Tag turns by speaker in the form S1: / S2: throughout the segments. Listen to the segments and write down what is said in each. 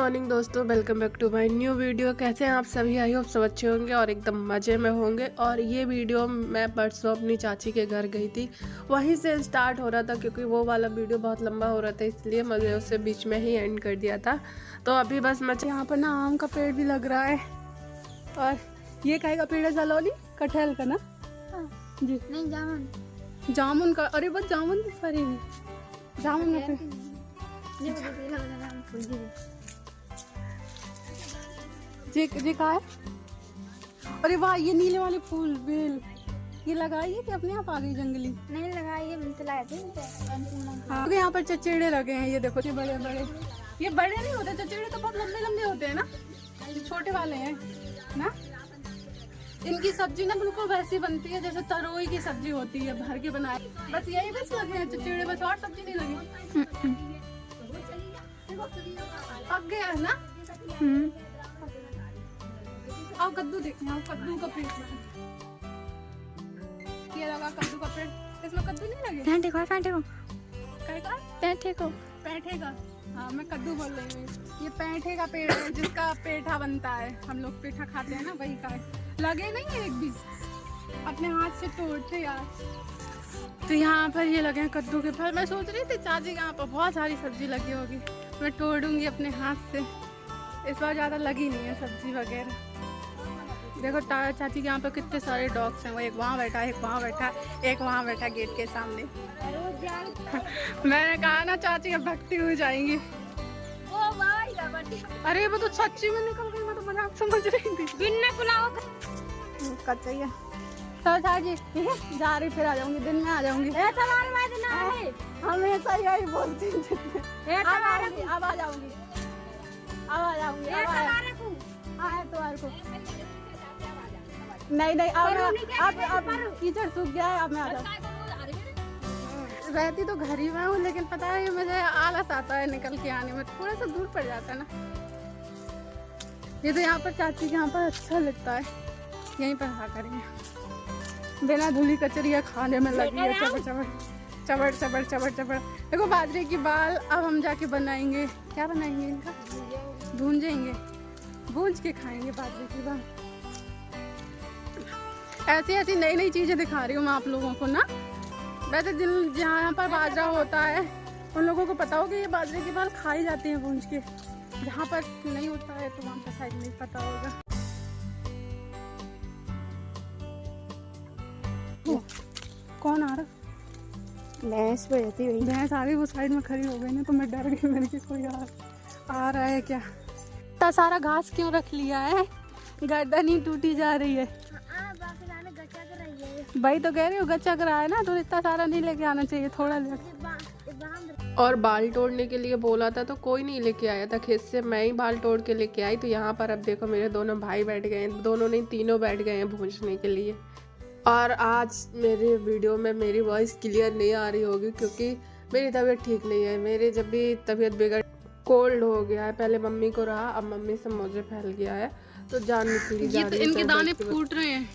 S1: Morning दोस्तों, welcome back to my new video. कैसे हैं आप सभी? आई होप सब अच्छे होंगे और एकदम मज़े में होंगे। और ये वीडियो मैं परसों अपनी चाची के घर गई थी, वहीं से स्टार्ट हो रहा था क्योंकि वो वाला वीडियो बहुत लंबा हो रहा था, इसलिए मैंने उसे बीच में ही एंड कर दिया था। तो अभी बस मैं यहाँ पर ना आम का पेड़ भी लग रहा है। और ये काहे का पेड़ है सलोनी? कटहल का ना? जी
S2: नहीं,
S1: जामुन का। अरे बस जामुन की सारी जामुन का पेड़। जी कहा है? अरे वाह, ये नीले वाले फूल बेल ये लगाइए कि अपने आप आ गई जंगली?
S2: नहीं लगाइए, मिलते लाए थे।
S1: हाँ, यहाँ पर चचेड़े लगे हैं, ये देखो। ये बड़े बड़े, ये बड़े नहीं होते चचेड़े, तो बहुत लंबे लंबे होते हैं ना, ये छोटे वाले हैं ना। इनकी सब्जी ना बिल्कुल वैसी बनती है जैसे तरोई की सब्जी होती है, भर के बनाए। बस यही बस लगे हैं चचेड़े, बस और सब्जी नहीं लगी। पक गया है ना? आओ कद्दू देखते हैं। कद्दू का पेड़ ये लगा, कद्दू का पेड़। इसमें कद्दू नहीं लगे?
S2: पैंठे को
S1: पैठे का। हाँ, मैं कद्दू बोल रही हूँ। ये पैठे का पेड़ है जिसका पेठा बनता है, हम लोग पेठा खाते हैं ना, वही का है। लगे नहीं है एक भी, अपने हाथ से तोड़ते यार। तो यहाँ पर ये लगे हैं कद्दू के फल। मैं सोच रही थी चाची के यहाँ पर बहुत सारी सब्जी लगी होगी, मैं तोड़ूंगी अपने हाथ से। इस बार ज़्यादा लगी नहीं है सब्जी वगैरह। देखो चाची के यहाँ पर कितने सारे डॉग्स हैं। वो एक वहाँ बैठा, एक वहाँ बैठा, एक वहाँ बैठा गेट के सामने। मैंने कहा ना चाची अब भक्ति हो जाएंगी। अरे वो तो सच्ची में निकल गई, मैं तो मजाक समझ रही थी। कच्चा ही है। चलो चाची जा रही, फिर आ जाऊंगी, दिन में आ जाऊंगी। हमेशा यही बोलती हूँ। अब आ जाऊंगी। हाँ एतवार को। नहीं अब कीचड़ सूख गया है, अब मैं आ जाऊँ। रहती तो घर ही में हूँ, लेकिन पता है मुझे आलस आता है निकल के आने में, थोड़ा सा दूर पड़ जाता है ना। ये तो यहाँ पर चाची के यहाँ पर अच्छा लगता है, यहीं पर खा करेंगे। बिना धुली कचरिया खाने में लगी है, चबड़। देखो बाजरे की बाल अब हम जाके बनाएंगे। क्या बनाएंगे इनका? भूंजेंगे, भूंज के खाएंगे बाजरे की बाल। ऐसी नई चीजें दिखा रही हूँ मैं आप लोगों को ना। वैसे जिन जहाँ पर बाजरा होता है उन लोगों को पता होगा ये बाजरे की बाल खाई जाती हैं भूंज के। जहाँ पर नहीं होता है तो वहाँ पर शायद नहीं पता होगा। कौन आ रहा?
S2: भैंस बजती हुई।
S1: भैंस आ गई, वो साइड में खड़ी हो गई ना, तो मैं डर गई। मैंने कि कोई आ रहा है क्या। इतना सारा घास क्यों रख लिया है? गर्दन ही टूटी जा रही है। भाई तो कह रही हूँ गच्चा करा है ना, तो इतना सारा नहीं लेके आना चाहिए, थोड़ा ले। और बाल तोड़ने के लिए बोला था तो कोई नहीं लेके आया था खेत से, मैं ही बाल तोड़ के लेके आई। तो यहाँ पर अब देखो मेरे दोनों भाई बैठ गए हैं, दोनों नहीं तीनों बैठ गए हैं भूंजने के लिए। और आज मेरे वीडियो में मेरी वॉइस क्लियर नहीं आ रही होगी क्योंकि मेरी तबीयत ठीक नहीं है। मेरे जब भी तबीयत बिगड़, कोल्ड हो गया है। पहले मम्मी को रहा, अब मम्मी से मुझे फैल गया है, तो जान निकली जा रही है। इनके दाने फूट रहे हैं।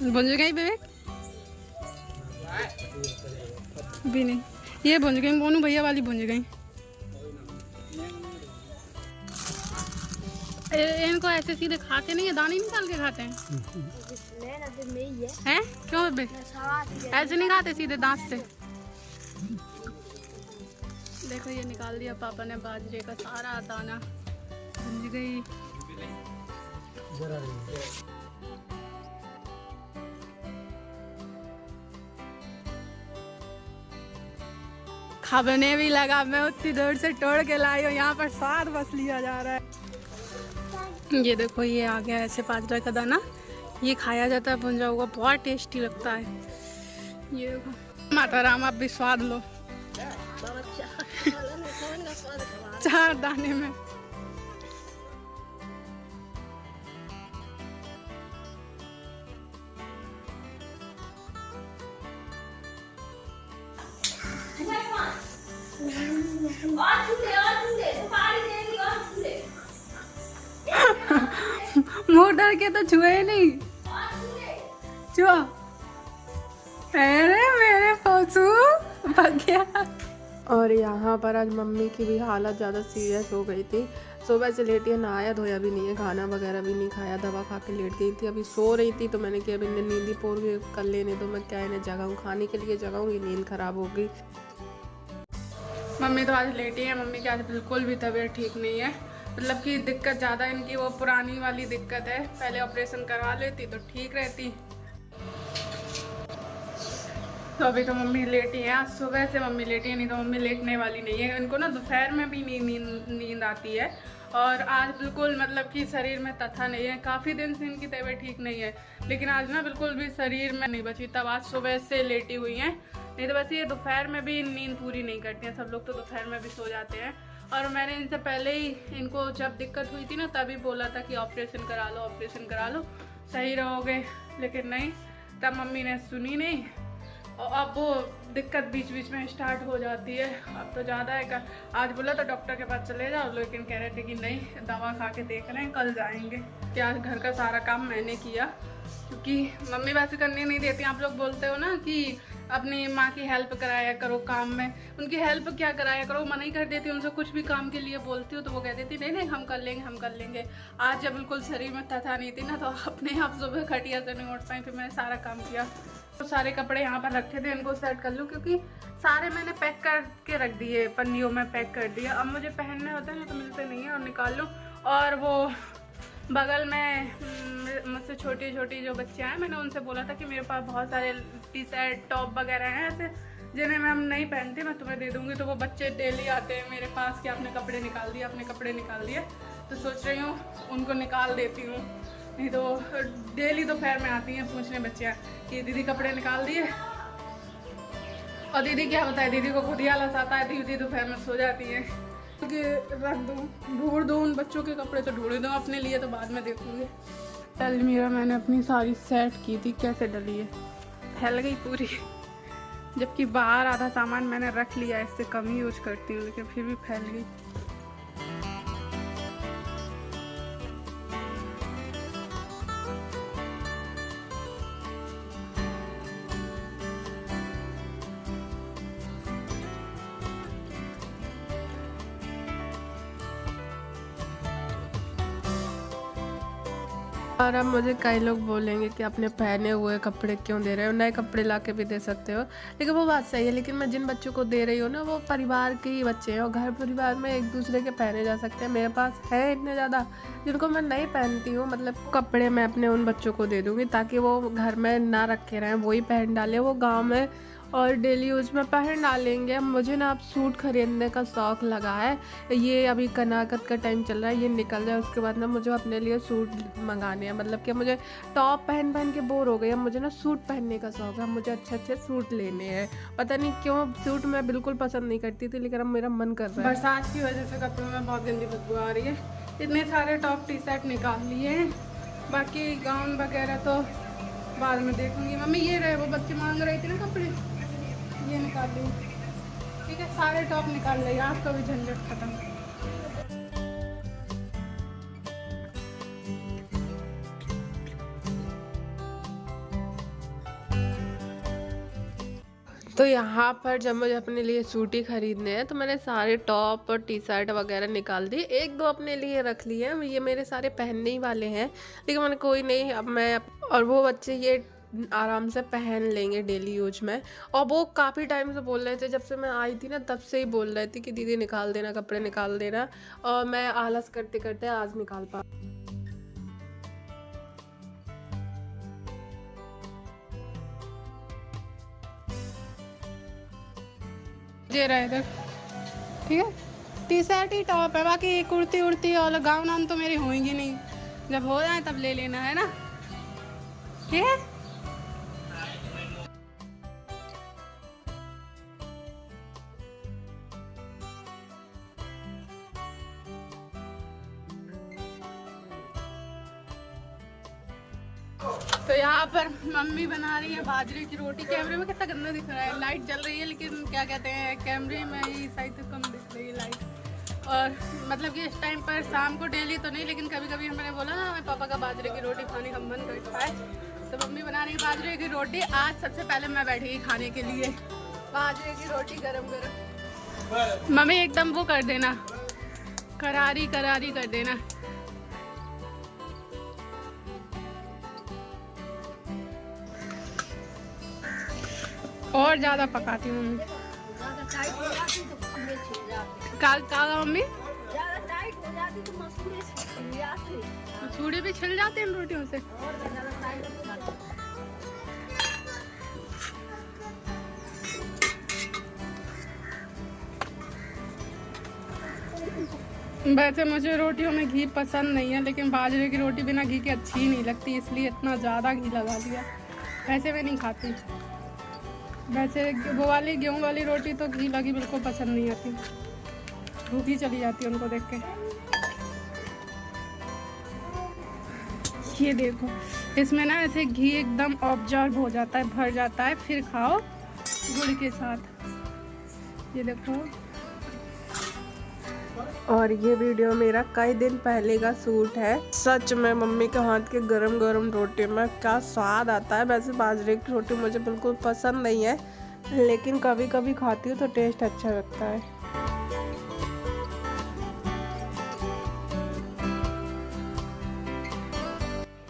S1: भुंज गई बेबे भी नहीं, ये भुंज गई। कौन भैया वाली भुंज गई। इनको ऐसे सीधे खाते नहीं है, दाने निकाल के खाते हैं। हैं? क्यों बेबे ऐसे नहीं खाते सीधे दांत से? देखो ये निकाल दिया पापा ने बाजरे का सारा दाना, भुंज गई। खाने भी लगा, मैं उतनी दूर से तोड़ के लाई हूँ। यहाँ पर स्वाद बस लिया जा रहा है। ये देखो ये आ गया ऐसे बाजरा का दाना, ये खाया जाता है भुंजा हुआ, बहुत टेस्टी लगता है। ये देखो माता राम, आप भी स्वाद लो 4 दाने में। मुंह डर के तो छुए ही नहीं। छुआ, अरे मेरे पोसू भाग गया। और यहाँ पर आज मम्मी की भी हालत ज़्यादा सीरियस हो गई थी। सुबह से लेटी है, नहाया धोया भी नहीं है, खाना वगैरह भी नहीं खाया, दवा खा के लेट गई थी। अभी सो रही थी तो मैंने किया, अभी इन्हें नींद ही पूरी कर लेने दो, मैं क्या इन्हें जगाऊँ, खाने के लिए जगाऊँगी, नींद खराब होगी। मम्मी तो आज लेटी है। मम्मी की आज बिल्कुल भी तबीयत ठीक नहीं है, मतलब कि दिक्कत ज़्यादा इनकी वो पुरानी वाली दिक्कत है। पहले ऑपरेशन करवा लेती तो ठीक रहती। तो अभी तो मम्मी लेटी है, आज सुबह से मम्मी लेटी है, नहीं तो मम्मी लेटने वाली नहीं है। इनको ना दोपहर में भी नींद आती है। और आज बिल्कुल मतलब कि शरीर में तथा नहीं है, काफ़ी दिन से इनकी तबीयत ठीक नहीं है, लेकिन आज ना बिल्कुल भी शरीर में नहीं बची, तब आज सुबह से लेटी हुई हैं। नहीं तो वैसे ये दोपहर में भी नींद पूरी नहीं करती हैं, सब लोग तो दोपहर में भी सो जाते हैं। और मैंने इनसे पहले ही इनको जब दिक्कत हुई थी ना तभी बोला था कि ऑपरेशन करा लो, सही रहोगे, लेकिन नहीं, तब मम्मी ने सुनी नहीं। और अब वो दिक्कत बीच बीच में स्टार्ट हो जाती है। अब तो ज़्यादा है, आज बोला तो डॉक्टर के पास चले जाओ, लेकिन कह रहे थे कि नहीं, दवा खा के देख रहे हैं, कल जाएंगे। क्या घर का सारा काम मैंने किया, क्योंकि मम्मी वैसे करने नहीं देती। आप लोग बोलते हो ना कि अपनी माँ की हेल्प कराया करो काम में, उनकी हेल्प क्या कराया करो, मना ही कर देती। उनसे कुछ भी काम के लिए बोलती हो तो वो कह देती नहीं हम कर लेंगे। आज जब बिल्कुल शरीर में तथा नहीं थी ना, तो अपने आप सुबह खटिया से नहीं उठ पाई, फिर मैंने सारा काम किया। तो सारे कपड़े यहाँ पर रखे थे, इनको सेट कर लूँ, क्योंकि सारे मैंने पैक करके रख दिए, पन्नियों में पैक कर दिया। अब मुझे पहनने होते हैं तो मिलते नहीं है, और निकाल लूँ। और वो बगल में मुझसे छोटी छोटी जो बच्चियाँ हैं, मैंने उनसे बोला था कि मेरे पास बहुत सारे टी शर्ट टॉप वगैरह हैं ऐसे, जिन्हें मैं नहीं पहनती, मैं तुम्हें दे दूँगी। तो वो बच्चे डेली आते हैं मेरे पास कि आपने कपड़े निकाल दिए, तो सोच रही हूँ उनको निकाल देती हूँ। नहीं तो डेली दोपहर में आती हैं पूछने बच्चियाँ कि दीदी कपड़े निकाल दिए, और दीदी क्या बताए, दीदी को खुद ही आलस आता है, दीदी दोपहर में सो जाती है। कि रख दूँ, ढूंढ दूँ उन बच्चों के कपड़े, तो ढूंढ दूँ, अपने लिए तो बाद में देखूँगी। अलमीरा मैंने अपनी सारी सेट की थी, कैसे डली है, फैल गई पूरी, जबकि बाहर आधा सामान मैंने रख लिया, इससे कम ही यूज करती हूँ, लेकिन फिर भी फैल गई। और अब मुझे कई लोग बोलेंगे कि अपने पहने हुए कपड़े क्यों दे रहे हो, नए कपड़े ला के भी दे सकते हो। लेकिन वो बात सही है, लेकिन मैं जिन बच्चों को दे रही हूँ ना, वो परिवार के ही बच्चे हैं, और घर परिवार में एक दूसरे के पहने जा सकते हैं। मेरे पास है इतने ज़्यादा जिनको मैं नहीं पहनती हूँ, मतलब कपड़े मैं अपने उन बच्चों को दे दूँगी, ताकि वो घर में ना रखे रहें, वही पहन डालें, वो गाँव में और डेली यूज में पहन डालेंगे। मुझे ना अब सूट खरीदने का शौक़ लगा है। ये अभी कनाकत का टाइम चल रहा है, ये निकल जाए उसके बाद ना मुझे अपने लिए सूट मंगाने हैं। मतलब कि मुझे टॉप पहन पहन के बोर हो गई, अब मुझे ना सूट पहनने का शौक़ है, मुझे अच्छे अच्छे सूट लेने हैं। पता नहीं क्यों सूट मैं बिल्कुल पसंद नहीं करती थी, लेकिन अब मेरा मन कर रहा है। बरसात की वजह से कपड़ों में बहुत गंदी बदबू आ रही है। इतने सारे टॉप टी शर्ट निकाल लिए हैं, बाकी गाउन वगैरह तो बाद में देखूँगी। मम्मी ये रहे, वो बच्चे मांग रहे थे ना कपड़े, ये निकाल ली, ठीक है, सारे टॉप निकाल लिया, आपका भी झंझट खत्म। तो यहाँ पर जब मुझे अपने लिए सूट ही खरीदने हैं, तो मैंने सारे टॉप और टी शर्ट वगैरह निकाल दिए, एक दो अपने लिए रख लिए हैं, ये मेरे सारे पहनने ही वाले हैं, लेकिन मैंने कोई नहीं, अब मैं और वो बच्चे ये आराम से पहन लेंगे डेली यूज में। और वो काफ़ी टाइम से बोल रहे थे, जब से मैं आई थी ना तब से ही बोल रहे थे कि दीदी निकाल देना, कपड़े निकाल देना, और मैं आलस करते करते आज निकाल पा। ये रहे इधर, ठीक है, टी शर्ट ही टॉप है, बाकी कुर्ती उर्ती और गाउन वाउन तो मेरी होंगी नहीं, जब हो जाए तब ले लेना, है ना, ठीक है। तो यहाँ पर मम्मी बना रही है बाजरे की रोटी। कैमरे में कितना गंदा दिख रहा है, लाइट जल रही है, लेकिन क्या कहते हैं कैमरे में ही सही तो कम दिख रहा है। गई लाइट। और मतलब कि इस टाइम पर शाम को डेली तो नहीं, लेकिन कभी कभी मैंने बोला ना हमें पापा का बाजरे की रोटी खाने का मन करता है, तो मम्मी बना रही बाजरे की रोटी। आज सबसे पहले मैं बैठी खाने के लिए बाजरे की रोटी गरम गरम। मम्मी एकदम वो कर देना, करारी करारी कर देना। और ज़्यादा पकाती हूँ मम्मी। काला मम्मी चूड़ी भी छिल जाते हैं रोटियों से। वैसे मुझे रोटियों में घी पसंद नहीं है, लेकिन बाजरे की रोटी बिना घी के अच्छी ही नहीं लगती, इसलिए इतना ज़्यादा घी लगा दिया। वैसे मैं नहीं खाती, वैसे वो वाली गेहूं वाली रोटी तो घी लगी बिल्कुल पसंद नहीं आती, भूखी चली जाती है उनको देख के। ये देखो इसमें ना ऐसे घी एकदम ऑब्जर्व हो जाता है, भर जाता है, फिर खाओ गुड़ के साथ। ये देखो। और ये वीडियो मेरा कई दिन पहले का शूट है। सच में मम्मी के हाथ के गरम गरम रोटी में क्या स्वाद आता है। वैसे बाजरे की रोटी मुझे बिल्कुल पसंद नहीं है, लेकिन कभी कभी खाती हूँ तो टेस्ट अच्छा लगता है।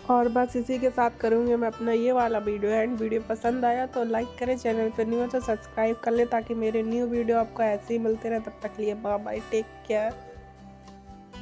S1: और बस इसी के साथ करूँगी मैं अपना ये वाला वीडियो एंड। वीडियो पसंद आया तो लाइक करें, चैनल पर न्यू हो तो सब्सक्राइब कर लें, ताकि मेरे न्यू वीडियो आपको ऐसे ही मिलते रहे। तब तक लिए बाय बाय, टेक केयर।